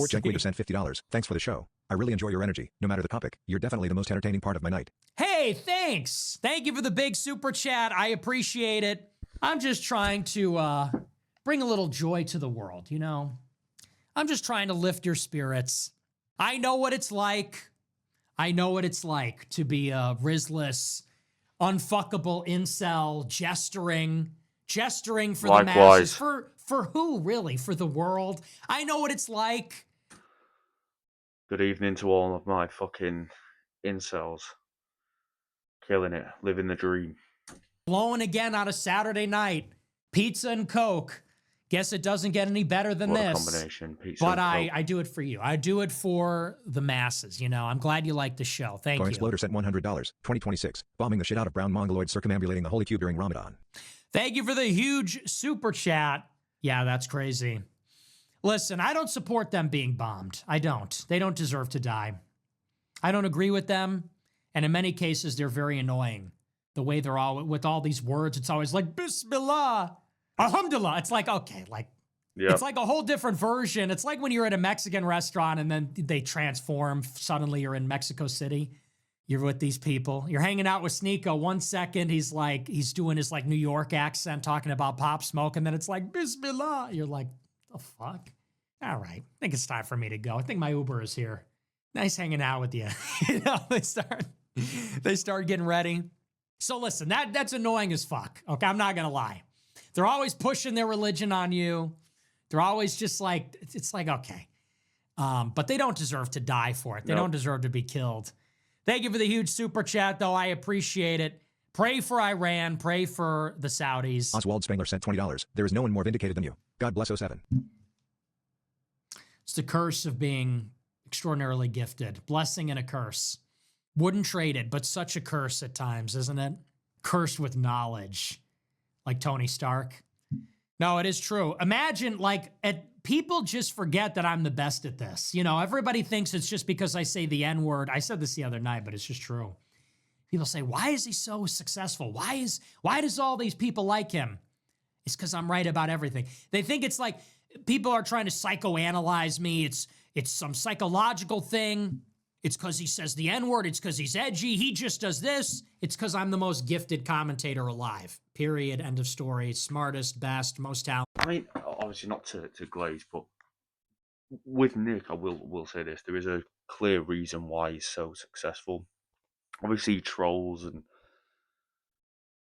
Fort Jack Leader sent $50. Thanks for the show. I really enjoy your energy. No matter the topic, you're definitely the most entertaining part of my night. Hey, thanks. Thank you for the big super chat. I appreciate it. I'm just trying to bring a little joy to the world, you know? I'm just trying to lift your spirits. I know what it's like. I know what it's like to be a rizless, unfuckable incel, gesturing for the masses. For who, really? For the world? I know what it's like. Good evening to all of my fucking incels. Killing it. Living the dream. Blowing again on a Saturday night. Pizza and Coke. Guess it doesn't get any better than What a this. combination. Pizza But and Coke. I do it for you. I do it for the masses, you know. I'm glad you like the show. Thank you. Exploder sent $100. 2026. Bombing the shit out of brown mongoloids circumambulating the Holy Cube during Ramadan. Thank you for the huge super chat. Yeah, that's crazy. Listen, I don't support them being bombed. I don't. They don't deserve to die. I don't agree with them. And in many cases, they're very annoying. The way they're all, with all these words, it's always like, Bismillah, Alhamdulillah. It's like, okay, like, Yep. It's like a whole different version. It's like when you're at a Mexican restaurant and then they transform. Suddenly you're in Mexico City. You're with these people. You're hanging out with Sneeko. 1 second, he's doing his like New York accent, talking about Pop Smoke. And then it's like, Bismillah. You're like, the fuck? All right. I think it's time for me to go. I think my Uber is here. Nice hanging out with you. You know, they start getting ready. So listen, that's annoying as fuck. Okay, I'm not gonna lie. They're always pushing their religion on you. They're always just like, it's like, okay. But they don't deserve to die for it. They don't deserve to be killed. Thank you for the huge super chat, though. I appreciate it. Pray for Iran. Pray for the Saudis. Oswald Spangler sent $20. There is no one more vindicated than you. God bless 07. It's the curse of being extraordinarily gifted. Blessing and a curse. Wouldn't trade it, but such a curse at times, isn't it? Cursed with knowledge, like Tony Stark. No, it is true. Imagine, like, people just forget that I'm the best at this. You know, everybody thinks it's just because I say the N-word. I said this the other night, but it's just true. People say, why is he so successful? Why does all these people like him? It's because I'm right about everything. They think it's like people are trying to psychoanalyze me. It's some psychological thing. It's because he says the N-word. It's because he's edgy. He just does this. It's because I'm the most gifted commentator alive. Period. End of story. Smartest, best, most talented. I mean, obviously not to glaze, but with Nick, I will say this. There is a clear reason why he's so successful. Obviously, he trolls and,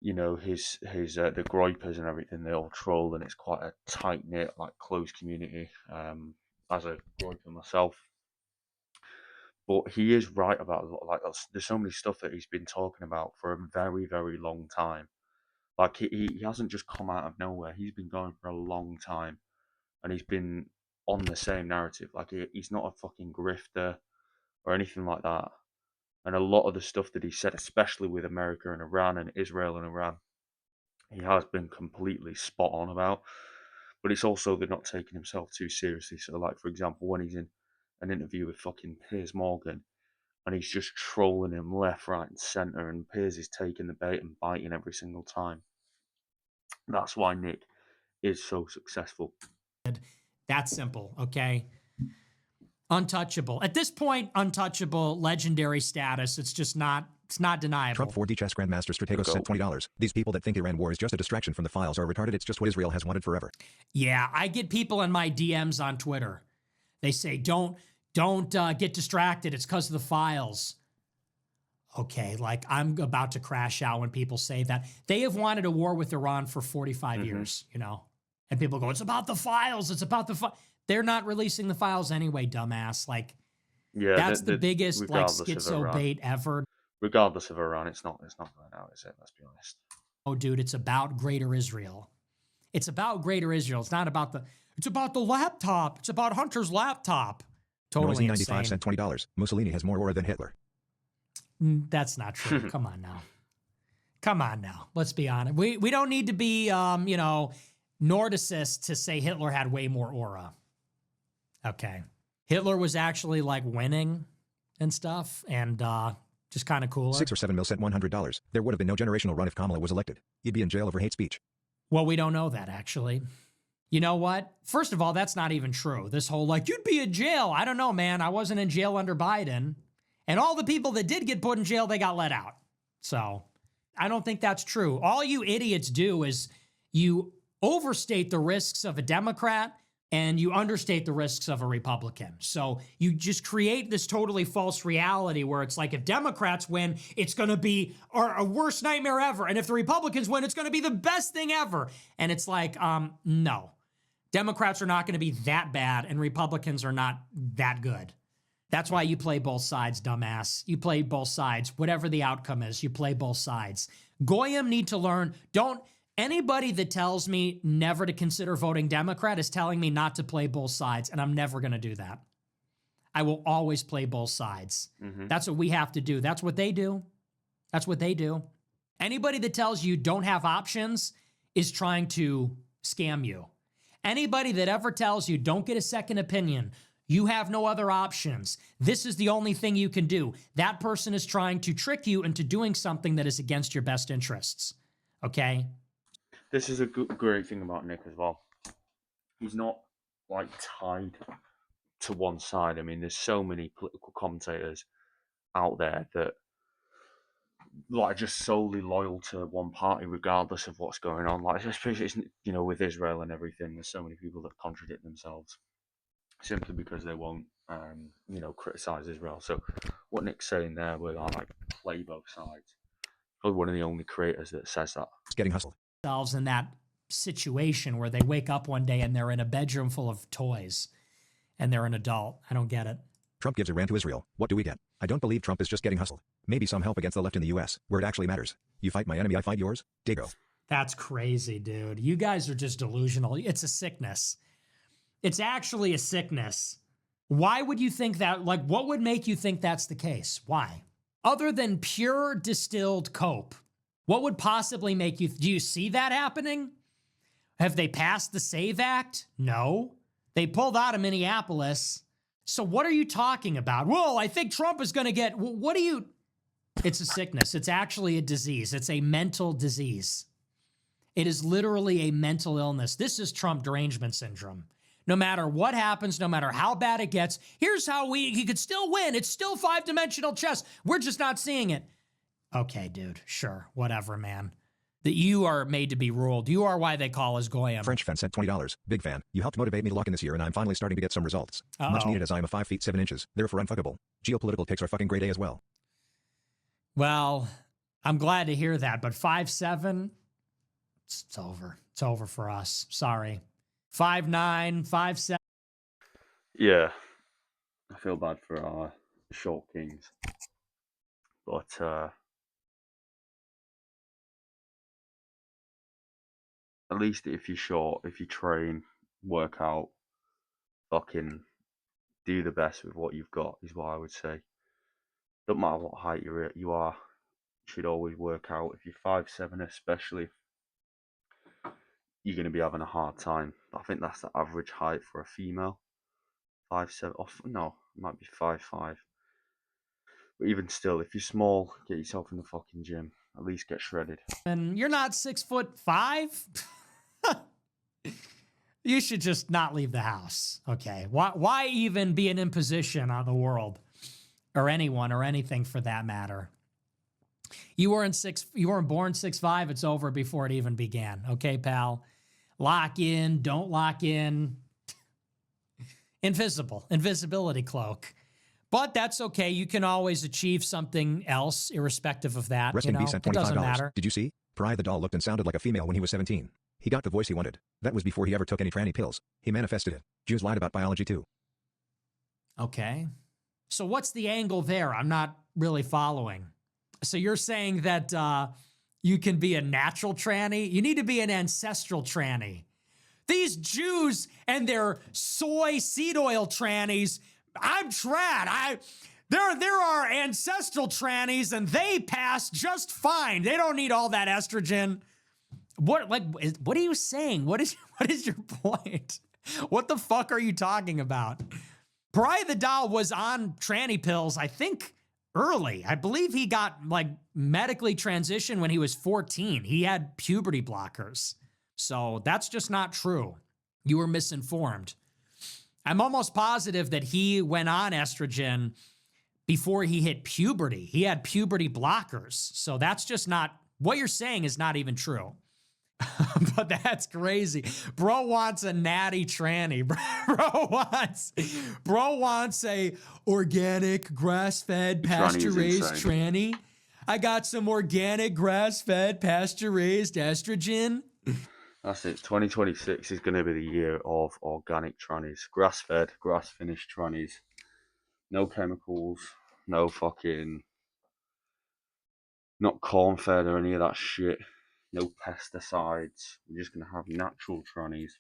you know, his the gripers and everything, they all troll, and it's quite a tight-knit, like, close community, as a griper myself. But he is right about a lot. Like, there's so many stuff that he's been talking about for a very, very long time. Like, he hasn't just come out of nowhere. He's been going for a long time, and he's been on the same narrative. Like, he's not a fucking grifter or anything like that. And a lot of the stuff that he said, especially with America and Iran and Israel and Iran, he has been completely spot on about. But it's also they're not taking himself too seriously. So, like, for example, when he's in an interview with fucking Piers Morgan, and he's just trolling him left, right, and centre, and Piers is taking the bait and biting every single time. That's why Nick is so successful. That's simple, okay? Untouchable. At this point, untouchable, legendary status. It's just not, it's not deniable. Trump 4D chess grandmaster Strategos sent $20. These people that think Iran war is just a distraction from the files are retarded. It's just what Israel has wanted forever. Yeah, I get people in my DMs on Twitter. They say, don't get distracted. It's because of the files. Okay, like I'm about to crash out when people say that. They have wanted a war with Iran for 45 years, you know? And people go, it's about the files. It's about the files. They're not releasing the files anyway, dumbass. Like, Yeah, that's the biggest like schizo bait ever. Regardless of Iran, it's not going out, is it? Let's be honest. Oh, dude, it's about Greater Israel. It's about Greater Israel. It's not about it's about the laptop. It's about Hunter's laptop. Totally Noisy 95 insane. sent $20. Mussolini has more aura than Hitler. That's not true. Come on now. Come on now. Let's be honest. We don't need to be, you know, Nordicists to say Hitler had way more aura. Okay. Hitler was actually like winning and stuff and just kind of cooler. 6 or 7 mil sent $100. There would have been no generational run if Kamala was elected. He'd be in jail over hate speech. Well, we don't know that actually. You know what? First of all, that's not even true. This whole like, you'd be in jail. I don't know, man. I wasn't in jail under Biden. And all the people that did get put in jail, they got let out. So I don't think that's true. All you idiots do is you overstate the risks of a Democrat and you understate the risks of a Republican. So you just create this totally false reality where it's like if Democrats win, it's going to be a worst nightmare ever. And if the Republicans win, it's going to be the best thing ever. And it's like, no. Democrats are not going to be that bad and Republicans are not that good. That's why you play both sides, dumbass. You play both sides. Whatever the outcome is, you play both sides. Goyim need to learn. Anybody that tells me never to consider voting Democrat is telling me not to play both sides, and I'm never going to do that. I will always play both sides. Mm-hmm. That's what we have to do. That's what they do. That's what they do. Anybody that tells you don't have options is trying to scam you. Anybody that ever tells you don't get a second opinion, you have no other options, this is the only thing you can do, that person is trying to trick you into doing something that is against your best interests. Okay? This is a great thing about Nick as well. He's not like tied to one side. I mean, there's so many political commentators out there that like just solely loyal to one party regardless of what's going on. Like especially, you know, with Israel and everything, there's so many people that contradict themselves simply because they won't, you know, criticize Israel. So what Nick's saying there, where I like play both sides. Probably one of the only creators that says that. It's getting hustled. Themselves in that situation where they wake up one day and they're in a bedroom full of toys and they're an adult. I don't get it. Trump gives Iran to Israel. What do we get? I don't believe Trump is just getting hustled. Maybe some help against the left in the U.S., where it actually matters. You fight my enemy, I fight yours. Dago. That's crazy, dude. You guys are just delusional. It's a sickness. It's actually a sickness. Why would you think that? Like, what would make you think that's the case? Why? Other than pure distilled cope, what would possibly make you? Do you see that happening? Have they passed the SAVE Act? No. They pulled out of Minneapolis. So what are you talking about? Well, I think Trump is going to get, what do you? It's a sickness. It's actually a disease. It's a mental disease. It is literally a mental illness. This is Trump derangement syndrome. No matter what happens, no matter how bad it gets, here's how he could still win. It's still 5-dimensional chess. We're just not seeing it. Okay, dude, sure, whatever, man. That you are made to be ruled. You are why they call us Goyim. French fan sent $20. Big fan. You helped motivate me to lock in this year and I'm finally starting to get some results. Much needed as I am a 5 feet 7 inches. Therefore unfuckable. Geopolitical picks are fucking grade A as well. Well, I'm glad to hear that, but 5'7", it's over. It's over for us. Sorry. 5'9", 5'7". Yeah. I feel bad for our short kings. But at least if you're short, if you train, work out, fucking do the best with what you've got is what I would say. Don't matter what height you are, you should always work out. If you're 5'7", especially, you're going to be having a hard time. I think that's the average height for a female. 5'7", no, it might be 5'5". But even still, if you're small, get yourself in the fucking gym. At least get shredded. And you're not 6'5"? You should just not leave the house. Okay. Why even be an imposition on the world or anyone or anything for that matter? You weren't born 6'5". It's over before it even began. Okay, pal. Lock in. Don't lock in. Invisibility cloak. But that's okay. You can always achieve something else, irrespective of that. Rest in peace sent $25. It doesn't matter. Did you see? Pariah the doll looked and sounded like a female when he was 17. He got the voice he wanted. That was before he ever took any tranny pills. He manifested it. Jews lied about biology too. Okay. So what's the angle there? I'm not really following. So you're saying that you can be a natural tranny? You need to be an ancestral tranny. These Jews and their soy seed oil trannies, I'm trad. There are ancestral trannies and they pass just fine. They don't need all that estrogen. What are you saying? What is your point? What the fuck are you talking about? Pariah the doll was on tranny pills, I think, early. I believe he got medically transitioned when he was 14. He had puberty blockers. So that's just not true. You were misinformed. I'm almost positive that he went on estrogen before he hit puberty. He had puberty blockers. So that's just not, what you're saying is not even true. But that's crazy. Bro wants a natty tranny. Bro wants a organic grass-fed pasture-raised tranny. I got some organic grass-fed pasture-raised estrogen. That's it. 2026 is going to be the year of organic trannies. Grass-fed, grass-finished trannies. No chemicals. No fucking... Not corn-fed or any of that shit. No pesticides. We're just going to have natural trannies.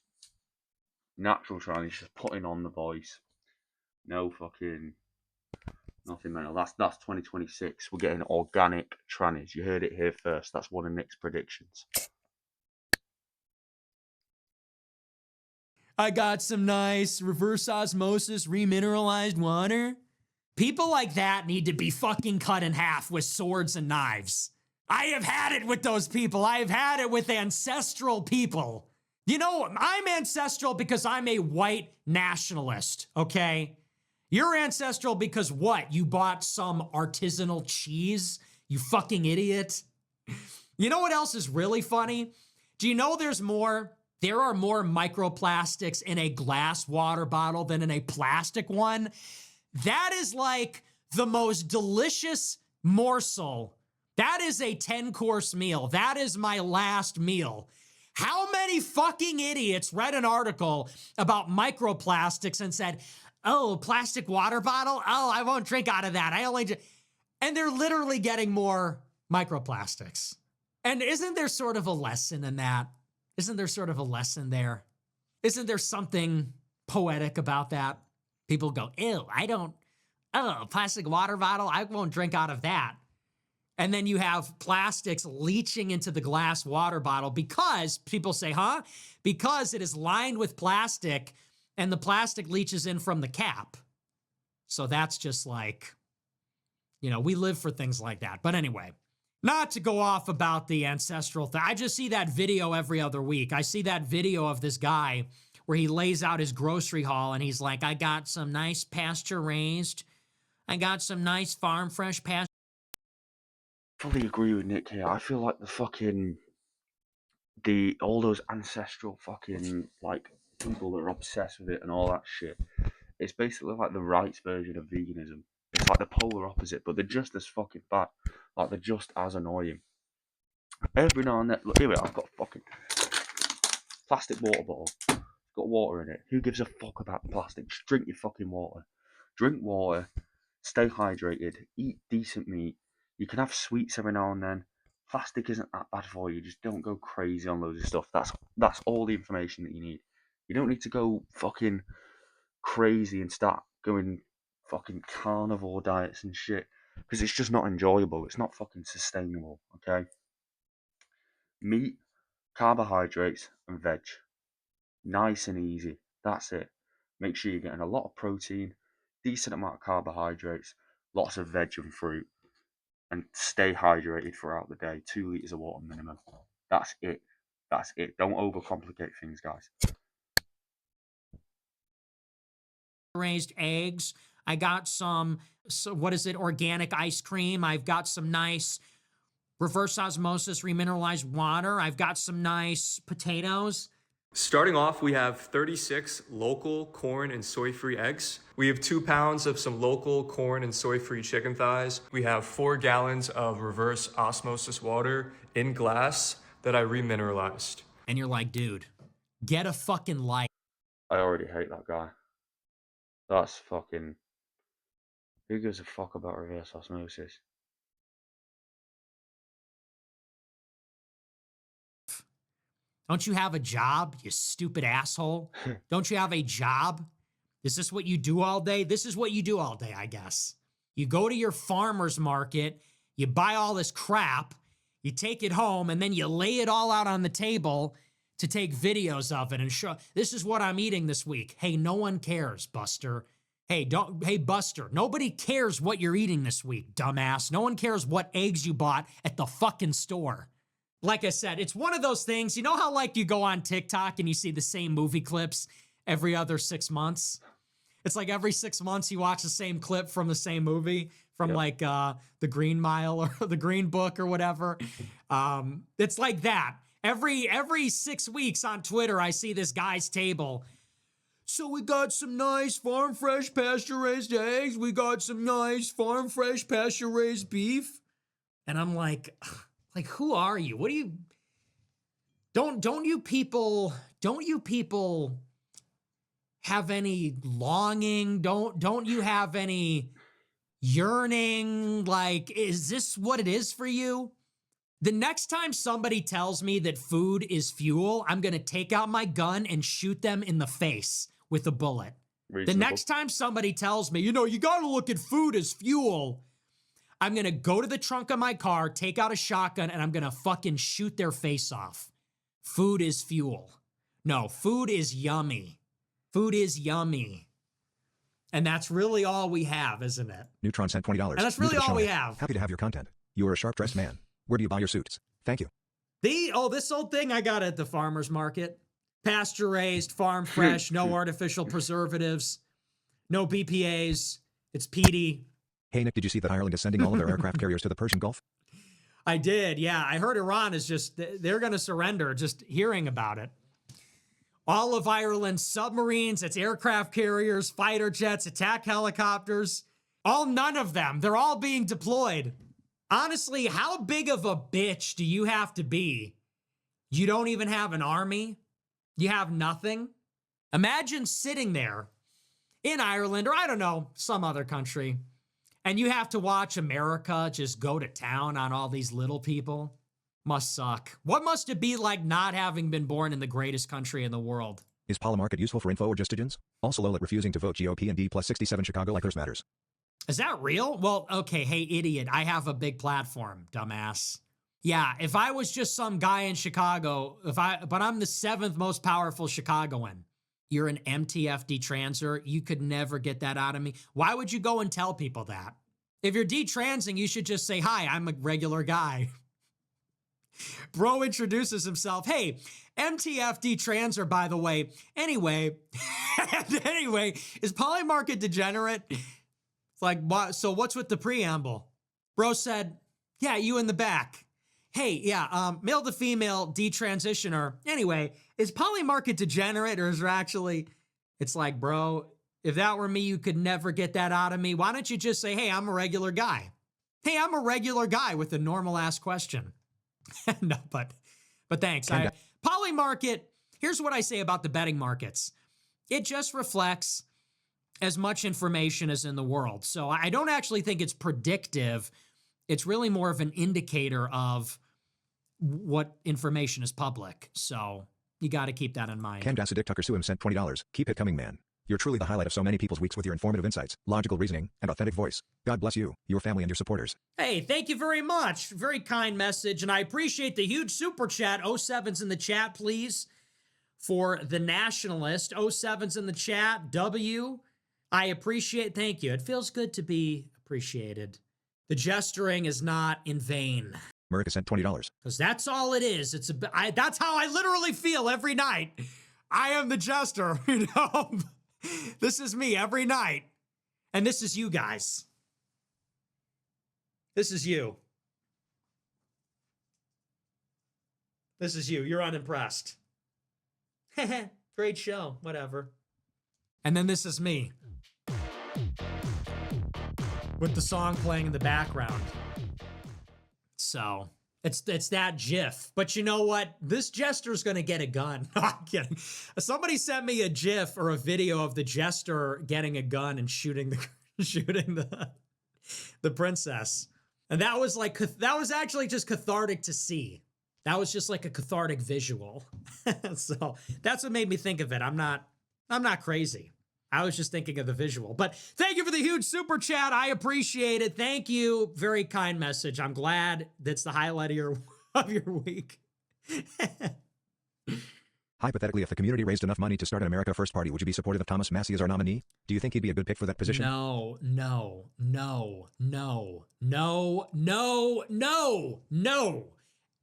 Natural trannies, just putting on the voice. No fucking... Nothing mental. That's 2026. We're getting organic trannies. You heard it here first. That's one of Nick's predictions. I got some nice reverse osmosis remineralized water. People like that need to be fucking cut in half with swords and knives. I have had it with those people. I have had it with ancestral people. You know, I'm ancestral because I'm a white nationalist, okay? You're ancestral because what? You bought some artisanal cheese? You fucking idiot. You know what else is really funny? Do you know there are more microplastics in a glass water bottle than in a plastic one? That is like the most delicious morsel. That is a 10-course meal. That is my last meal. How many fucking idiots read an article about microplastics and said, oh, plastic water bottle? Oh, I won't drink out of that. And they're literally getting more microplastics. And isn't there sort of a lesson in that? Isn't there sort of a lesson there? Isn't there something poetic about that? People go, ew, plastic water bottle, I won't drink out of that. And then you have plastics leaching into the glass water bottle because people say, huh? Because it is lined with plastic and the plastic leaches in from the cap. So that's just like, we live for things like that. But anyway, not to go off about the ancestral thing. I just see that video every other week. I see that video of this guy where he lays out his grocery haul and he's like, I got some nice pasture raised. I got some nice farm fresh pasture. Fully agree with Nick here. I feel like all those ancestral fucking like people that are obsessed with it and all that shit. It's basically like the rights version of veganism. It's like the polar opposite, but they're just as fucking bad. Like they're just as annoying. Every now and then, look, here I've got a fucking plastic water bottle. It's got water in it. Who gives a fuck about the plastic? Just drink your fucking water. Drink water. Stay hydrated. Eat decent meat. You can have sweets every now and then. Plastic isn't that bad for you. Just don't go crazy on loads of stuff. That's all the information that you need. You don't need to go fucking crazy and start going fucking carnivore diets and shit. Because it's just not enjoyable. It's not fucking sustainable, okay? Meat, carbohydrates, and veg. Nice and easy. That's it. Make sure you're getting a lot of protein, decent amount of carbohydrates, lots of veg and fruit. And stay hydrated throughout the day. 2 litres of water minimum. That's it. That's it. Don't overcomplicate things, guys. Raised eggs. I got some, organic ice cream. I've got some nice reverse osmosis remineralized water. I've got some nice potatoes. Starting off, we have 36 local corn and soy-free eggs. We have 2 pounds of some local corn and soy-free chicken thighs. We have 4 gallons of reverse osmosis water in glass that I remineralized. And you're like, dude, get a fucking life. I already hate that guy. That's fucking... Who gives a fuck about reverse osmosis? Don't you have a job, you stupid asshole? Don't you have a job? Is this what you do all day? This is what you do all day, I guess. You go to your farmer's market, you buy all this crap, you take it home, and then you lay it all out on the table to take videos of it and show, this is what I'm eating this week. Hey, no one cares, Buster. Hey, Buster, nobody cares what you're eating this week, dumbass. No one cares what eggs you bought at the fucking store. like I said, it's one of those things. You know how like you go on TikTok and you see the same movie clips every other 6 months? It's like every 6 months you watch the same clip from the same movie from like the Green Mile or the Green Book or whatever. It's like that. Every 6 weeks on Twitter, I see this guy's table. So we got some nice farm fresh pasture raised eggs. We got some nice farm fresh pasture raised beef. And I'm like, who are you? What do you, don't you people have any longing? Don't you have any yearning? Like, is this what it is for you? The next time somebody tells me that food is fuel, I'm going to take out my gun and shoot them in the face with a bullet. Reasonable. The next time somebody tells me, you got to look at food as fuel, I'm going to go to the trunk of my car, take out a shotgun, and I'm going to fucking shoot their face off. Food is fuel. No, food is yummy. Food is yummy. And that's really all we have, isn't it? Neutron sent $20. And that's really all we have. Happy to have your content. You are a sharp-dressed man. Where do you buy your suits? Thank you. This old thing I got at the farmer's market. Pasture raised, farm fresh, no artificial preservatives, no BPAs. It's peaty. Hey, Nick, did you see that Ireland is sending all of their aircraft carriers to the Persian Gulf? I did, yeah. I heard Iran is they're going to surrender just hearing about it. All of Ireland's submarines, its aircraft carriers, fighter jets, attack helicopters, none of them. They're all being deployed. Honestly, how big of a bitch do you have to be? You don't even have an army? You have nothing? Imagine sitting there in Ireland, or I don't know, some other country, and you have to watch America just go to town on all these little people. Must suck. What must it be like not having been born in the greatest country in the world? Is Polymarket useful for info or just agents? Also, Lola refusing to vote GOP and D+67 Chicago like hers matters. Is that real? Well, okay, hey, idiot, I have a big platform, dumbass. Yeah, if I was just some guy in Chicago, but I'm the 7th most powerful Chicagoan. You're an MTF detranser. You could never get that out of me. Why would you go and tell people that? If you're detransing, you should just say, hi, I'm a regular guy. Bro introduces himself. Hey, MTF detranser, by the way. Anyway, is Polymarket degenerate? It's like, what? So what's with the preamble? Bro said, yeah, you in the back. Hey, yeah, male to female detransitioner. Anyway, is Polymarket degenerate, or is there actually, it's like, bro, if that were me, you could never get that out of me. Why don't you just say, hey, I'm a regular guy. Hey, I'm a regular guy with a normal ass question. No, but thanks. Polymarket, here's what I say about the betting markets. It just reflects as much information as in the world. So I don't actually think it's predictive. It's really more of an indicator of what information is public. So you got to keep that in mind. Candace Dick Tucker Suim sent $20. Keep it coming, man. You're truly the highlight of so many people's weeks with your informative insights, logical reasoning, and authentic voice. God bless you, your family, and your supporters. Hey, thank you very much. Very kind message, and I appreciate the huge super chat. 07's in the chat, please, for The Nationalist. 07's in the chat. W, I appreciate. Thank you. It feels good to be appreciated. The gesturing is not in vain. America sent $20. Because that's all it is. That's how I literally feel every night. I am the jester, you know? This is me every night. And this is you guys. This is you. This is you. You're unimpressed. Great show. Whatever. And then this is me. With the song playing in the background. So, it's that GIF. But you know what? This jester's gonna get a gun. No, I'm kidding. Somebody sent me a GIF or a video of the jester getting a gun and shooting the princess. And that was actually just cathartic to see. That was just like a cathartic visual. So that's what made me think of it. I'm not crazy. I was just thinking of the visual. But thank you for the huge super chat. I appreciate it. Thank you. Very kind message. I'm glad that's the highlight of your week. Hypothetically, if the community raised enough money to start an America First party, would you be supportive of Thomas Massey as our nominee? Do you think he'd be a good pick for that position? No.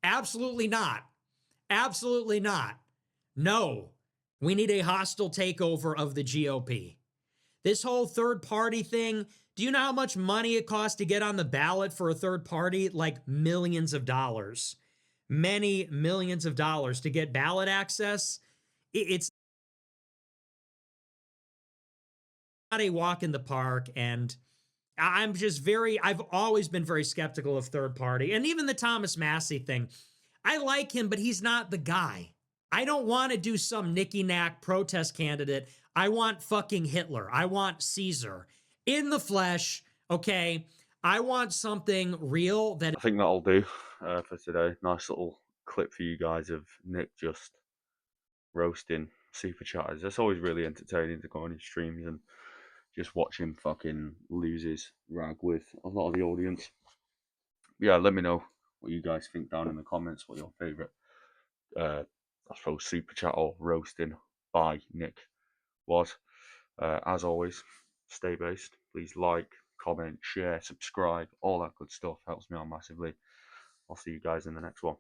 Absolutely not. Absolutely not. No, we need a hostile takeover of the GOP. This whole third party thing, do you know how much money it costs to get on the ballot for a third party? Like millions of dollars. Many millions of dollars to get ballot access. It's not a walk in the park. And I've always been very skeptical of third party. And even the Thomas Massey thing, I like him, but he's not the guy. I don't want to do some Nicky Knack protest candidate. I want fucking Hitler. I want Caesar in the flesh. Okay. I want something real that. I think that'll do for today. Nice little clip for you guys of Nick just roasting Superchatters. That's always really entertaining to go on his streams and just watch him fucking lose his rag with a lot of the audience. Yeah, let me know what you guys think down in the comments, what your favourite, I suppose, super chat or roasting by Nick was. As always, stay based. Please like, comment, share, subscribe, all that good stuff helps me out massively. I'll see you guys in the next one.